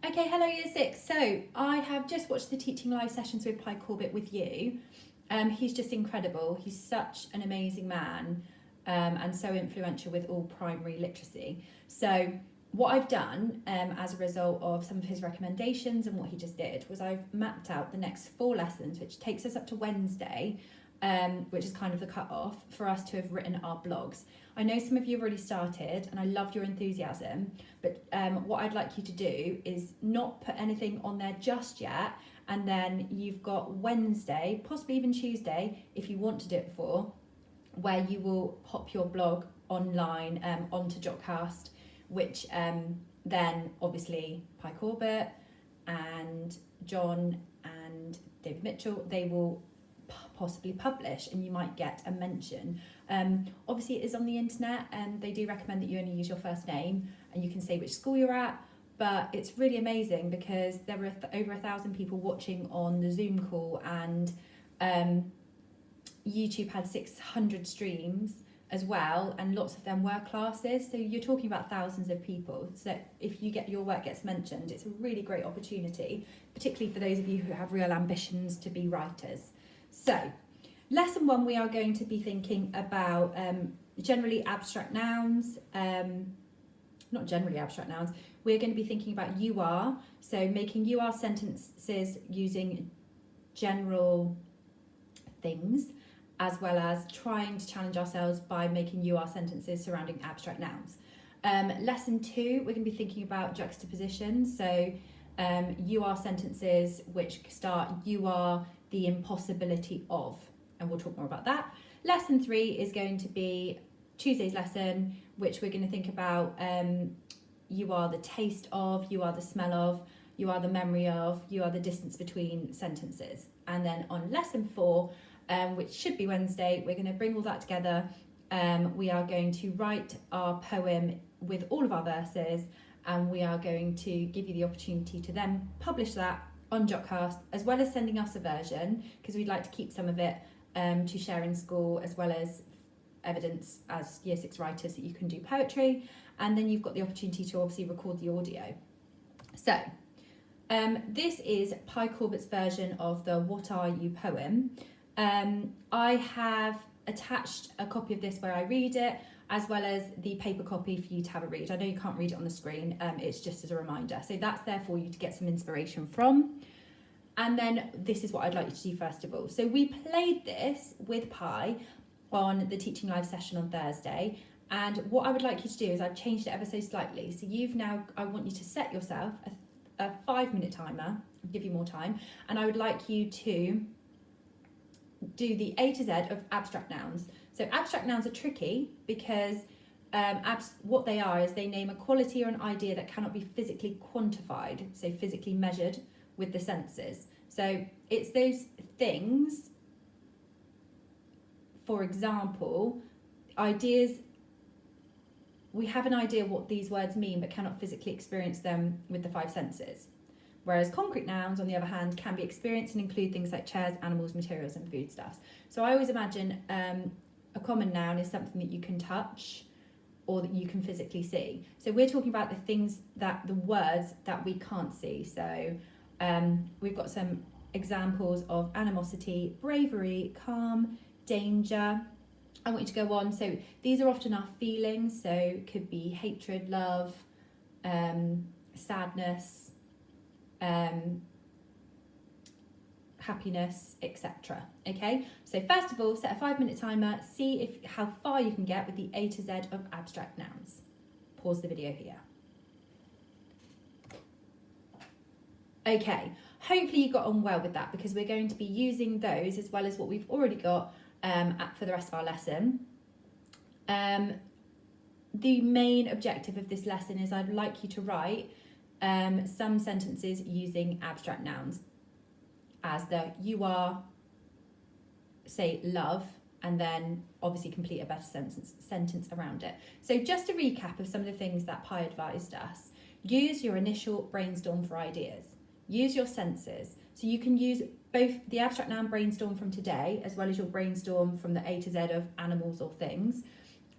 Okay, hello Year 6. So I have just watched the Teaching Live sessions with Pi Corbett with you. He's just incredible. He's such an amazing man and so influential with all primary literacy. So what I've done as a result of some of his recommendations and what he just did was I've mapped out the next 4 lessons, which takes us up to Wednesday, which is kind of the cut-off for us to have written our blogs. I know some of you have already started and I love your enthusiasm, but what I'd like you to do is not put anything on there just yet, and then you've got Wednesday, possibly even Tuesday, if you want to do it before, where you will pop your blog online onto Jotcast, which then obviously Pi Corbett and John and David Mitchell, they will possibly publish and you might get a mention. Obviously it is on the internet and they do recommend that you only use your first name and you can say which school you're at, but it's really amazing because there were over 1,000 people watching on the Zoom call, and YouTube had 600 streams as well, and lots of them were classes, so you're talking about thousands of people. So if your work gets mentioned, it's a really great opportunity, particularly for those of you who have real ambitions to be writers. So lesson 1, we are going to be thinking about generally abstract nouns, not generally abstract nouns, we're going to be thinking about you are, so making you are sentences using general things, as well as trying to challenge ourselves by making you are sentences surrounding abstract nouns. Lesson 2, we're going to be thinking about juxtapositions, so you are sentences which start you are the impossibility of, and we'll talk more about that. Lesson 3 is going to be Tuesday's lesson, which we're going to think about you are the taste of, you are the smell of, you are the memory of, you are the distance between sentences. And then on lesson 4, which should be Wednesday, we're going to bring all that together. We are going to write our poem with all of our verses, and we are going to give you the opportunity to then publish that on Jotcast, as well as sending us a version, because we'd like to keep some of it to share in school, as well as evidence as Year 6 writers that you can do poetry. And then you've got the opportunity to obviously record the audio. So this is Pi Corbett's version of the What Are You poem. I have attached a copy of this where I read it, as well as the paper copy for you to have a read. I know you can't read it on the screen, it's just as a reminder. So that's there for you to get some inspiration from. And then this is what I'd like you to do first of all. So we played this with Pi on the Teaching Live session on Thursday. And what I would like you to do is I've changed it ever so slightly. So I want you to set yourself a 5-minute timer, I'll give you more time. And I would like you to do the A to Z of abstract nouns. So abstract nouns are tricky because what they are is they name a quality or an idea that cannot be physically quantified, so physically measured with the senses. So it's those things, for example, ideas, we have an idea what these words mean but cannot physically experience them with the 5 senses. Whereas concrete nouns, on the other hand, can be experienced and include things like chairs, animals, materials and foodstuffs. So I always imagine a common noun is something that you can touch or that you can physically see. So we're talking about the words that we can't see. So we've got some examples of animosity, bravery, calm, danger. I want you to go on. So these are often our feelings. So it could be hatred, love, sadness, happiness, etc. Okay, so first of all, set a 5-minute timer, see how far you can get with the A to Z of abstract nouns. Pause the video here. Okay, hopefully you got on well with that, because we're going to be using those as well as what we've already got for the rest of our lesson. The main objective of this lesson is I'd like you to write some sentences using abstract nouns, as the you are, say love, and then obviously complete a better sentence around it. So just a recap of some of the things that Pi advised us. Use your initial brainstorm for ideas. Use your senses. So you can use both the abstract noun brainstorm from today, as well as your brainstorm from the A to Z of animals or things,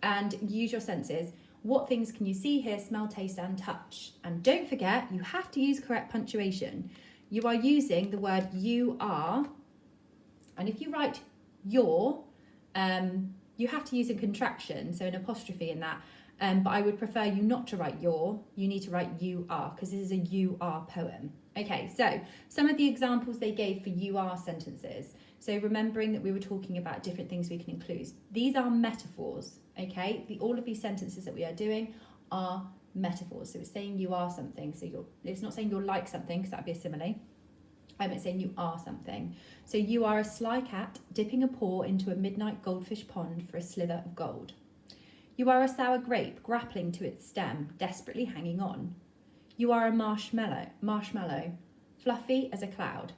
and use your senses. What things can you see, hear, smell, taste and touch? And don't forget, you have to use correct punctuation. You are using the word you are, and if you write your, you have to use a contraction, so an apostrophe in that. But I would prefer you not to write your, you need to write you are, because this is a you are poem. Okay, so some of the examples they gave for you are sentences. So remembering that we were talking about different things we can include. These are metaphors, okay? All of these sentences that we are doing are metaphors. So it's saying you are something. So it's not saying you're like something, because that would be a simile. It's saying you are something. So you are a sly cat dipping a paw into a midnight goldfish pond for a slither of gold. You are a sour grape grappling to its stem, desperately hanging on. You are a marshmallow, fluffy as a cloud.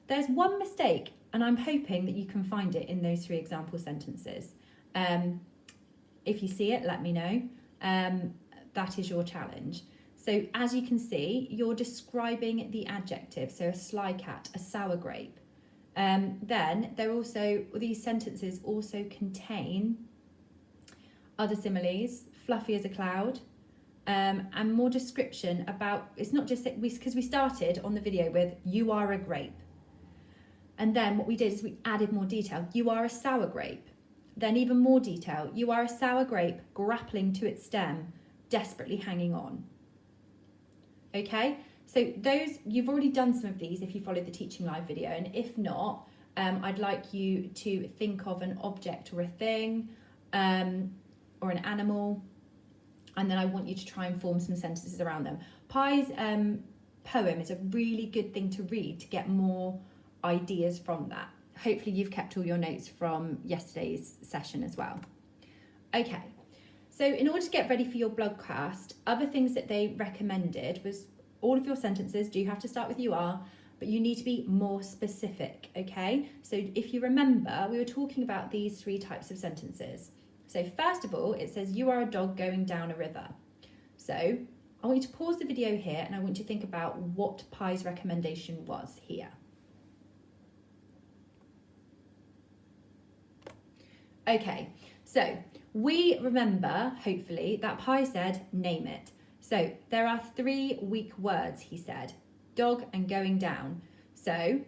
There's one mistake, and I'm hoping that you can find it in those 3 example sentences. If you see it, let me know. That is your challenge. So as you can see, you're describing the adjective, so a sly cat, a sour grape. Then these sentences also contain other similes, fluffy as a cloud, and more description about, it's not just because we started on the video with you are a grape. And then what we did is we added more detail. You are a sour grape. Then even more detail. You are a sour grape grappling to its stem, desperately hanging on. Okay, so you've already done some of these if you followed the Teaching Live video, and if not, I'd like you to think of an object or a thing, or an animal, and then I want you to try and form some sentences around them. Pi's poem is a really good thing to read to get more ideas from that. Hopefully you've kept all your notes from yesterday's session as well. Okay. So in order to get ready for your blogcast, other things that they recommended was all of your sentences do have to start with you are, but you need to be more specific, okay? So if you remember, we were talking about these 3 types of sentences. So first of all, it says you are a dog going down a river. So I want you to pause the video here and I want you to think about what Pi's recommendation was here. Okay, so we remember, hopefully, that Pi said, name it. So there are 3 weak words, he said. Dog and going down. So,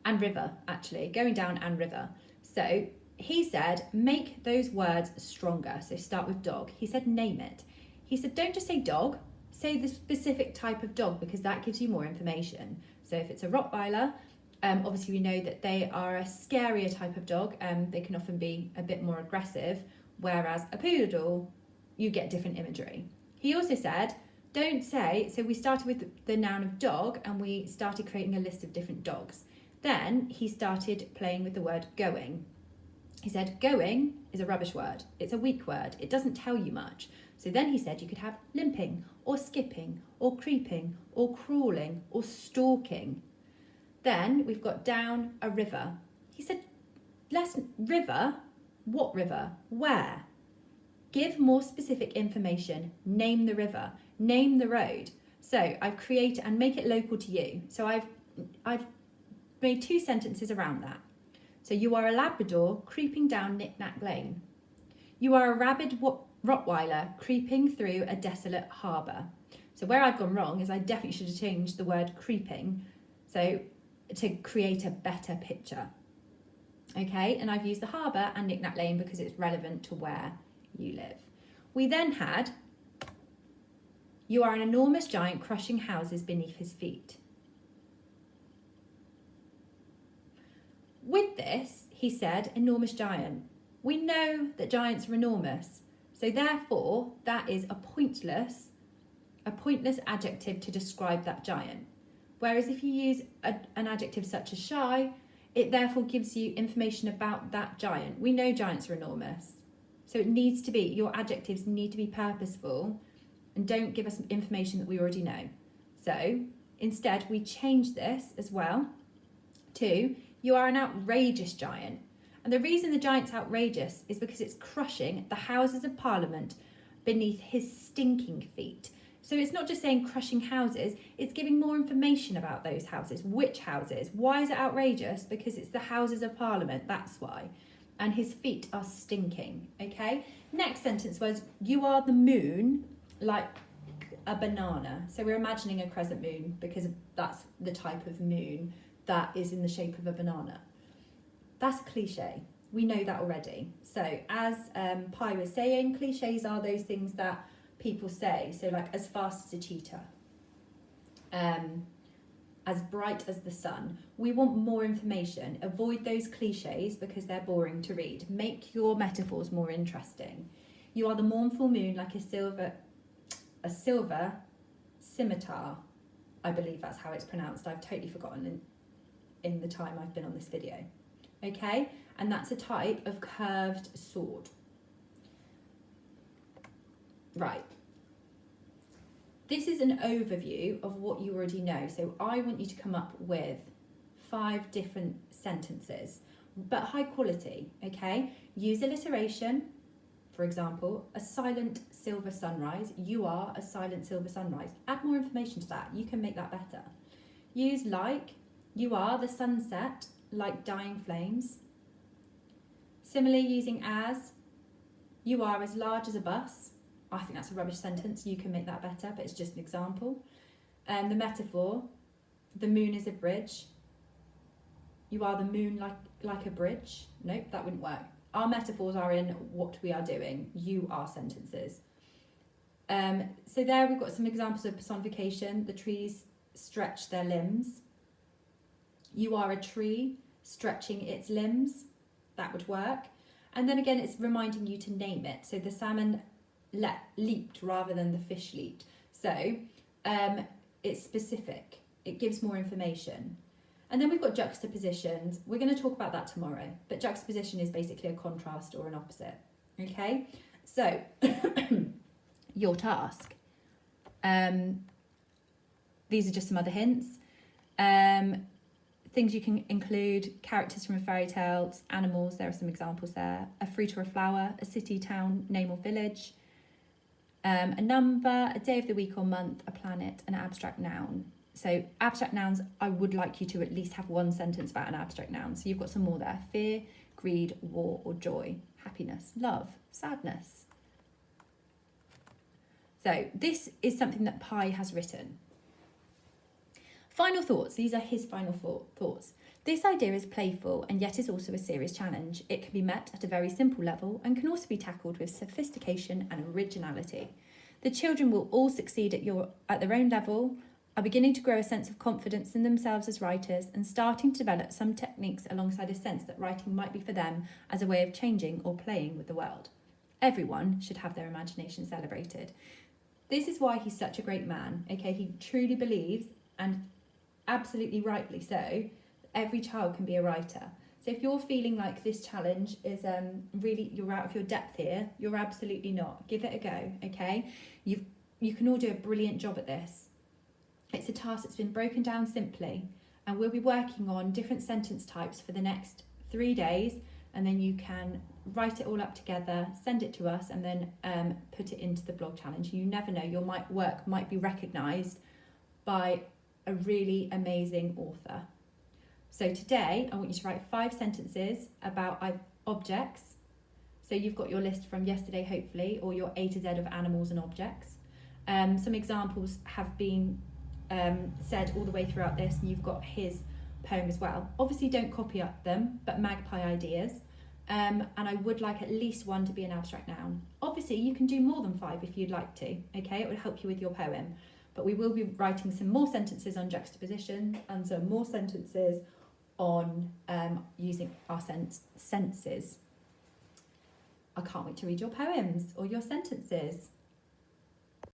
and river, actually. Going down and river. So he said, make those words stronger. So start with dog. He said, name it. He said, don't just say dog. Say the specific type of dog, because that gives you more information. So if it's a Rottweiler, obviously we know that they are a scarier type of dog. They can often be a bit more aggressive. Whereas a poodle, you get different imagery. He also said, don't say, so we started with the noun of dog and we started creating a list of different dogs. Then he started playing with the word going. He said, going is a rubbish word. It's a weak word. It doesn't tell you much. So then he said you could have limping or skipping or creeping or crawling or stalking. Then we've got down a river. He said, river. What river? Where? Give more specific information. Name the river. Name the road. So I've created and make it local to you. So I've made 2 sentences around that. So you are a Labrador creeping down Knick-Knack Lane. You are a rabid Rottweiler creeping through a desolate harbour. So where I've gone wrong is I definitely should have changed the word creeping, so to create a better picture. Okay, and I've used the harbour and Knick-Knack Lane because it's relevant to where you live. We then had, you are an enormous giant crushing houses beneath his feet. With this, he said, enormous giant. We know that giants are enormous, so therefore that is a pointless adjective to describe that giant. Whereas if you use an adjective such as shy, it therefore gives you information about that giant. We know giants are enormous, so it needs to be, your adjectives need to be purposeful and don't give us information that we already know. So instead we change this as well to, you are an outrageous giant. And the reason the giant's outrageous is because it's crushing the Houses of Parliament beneath his stinking feet. So it's not just saying crushing houses, it's giving more information about those houses. Which houses? Why is it outrageous? Because it's the Houses of Parliament, that's why. and his feet are stinking. Okay, next sentence was, you are the moon like a banana. So we're imagining a crescent moon because that's the type of moon that is in the shape of a banana. That's a cliche. We know that already. So as Pi was saying, cliches are those things that people say. So like as fast as a cheetah, as bright as the sun. We want more information. Avoid those cliches because they're boring to read. Make your metaphors more interesting. You are the mournful moon like a silver scimitar. I believe that's how it's pronounced. I've totally forgotten in the time I've been on this video. Okay, and that's a type of curved sword. Right. This is an overview of what you already know. So I want you to come up with 5 different sentences, but high quality, okay? Use alliteration. For example, a silent silver sunrise. You are a silent silver sunrise. Add more information to that. You can make that better. Use like. You are the sunset, like dying flames. Similarly, using as. You are as large as a bus. I think that's a rubbish sentence. You can make that better, but it's just an example. The metaphor, the moon is a bridge. You are the moon like a bridge. Nope, that wouldn't work. Our metaphors are in what we are doing. You are sentences. So there we've got some examples of personification. The trees stretch their limbs. You are a tree stretching its limbs. That would work. And then again, it's reminding you to name it. So the salmon leaped rather than the fish leaped. So it's specific. It gives more information. And then we've got juxtapositions. We're going to talk about that tomorrow. But juxtaposition is basically a contrast or an opposite. Okay? So your task. These are just some other hints. Things you can include: characters from a fairy tale, animals, there are some examples there, a fruit or a flower, a city, town, name or village, a number, a day of the week or month, a planet, an abstract noun. So abstract nouns, I would like you to at least have one sentence about an abstract noun. So you've got some more there: fear, greed, war or joy, happiness, love, sadness. So this is something that Pi has written. Final thoughts. These are his final thoughts. This idea is playful and yet is also a serious challenge. It can be met at a very simple level and can also be tackled with sophistication and originality. The children will all succeed at their own level, are beginning to grow a sense of confidence in themselves as writers, and starting to develop some techniques alongside a sense that writing might be for them as a way of changing or playing with the world. Everyone should have their imagination celebrated. This is why he's such a great man. Okay, he truly believes, and absolutely rightly so, every child can be a writer. So if you're feeling like this challenge is really, you're out of your depth here, you're absolutely not. Give it a go, okay? You can all do a brilliant job at this. It's a task that's been broken down simply, and we'll be working on different sentence types for the next 3 days, and then you can write it all up together, send it to us, and then put it into the blog challenge. You never know, your work might be recognised by a really amazing author. So today I want you to write 5 sentences about objects. So you've got your list from yesterday hopefully, or your A to Z of animals and objects. Some examples have been said all the way throughout this, and you've got his poem as well. Obviously don't copy up them, but magpie ideas. And I would like at least 1 to be an abstract noun. Obviously you can do more than 5 if you'd like to, okay? It would help you with your poem. But we will be writing some more sentences on juxtaposition and some more sentences on using our senses. I can't wait to read your poems or your sentences.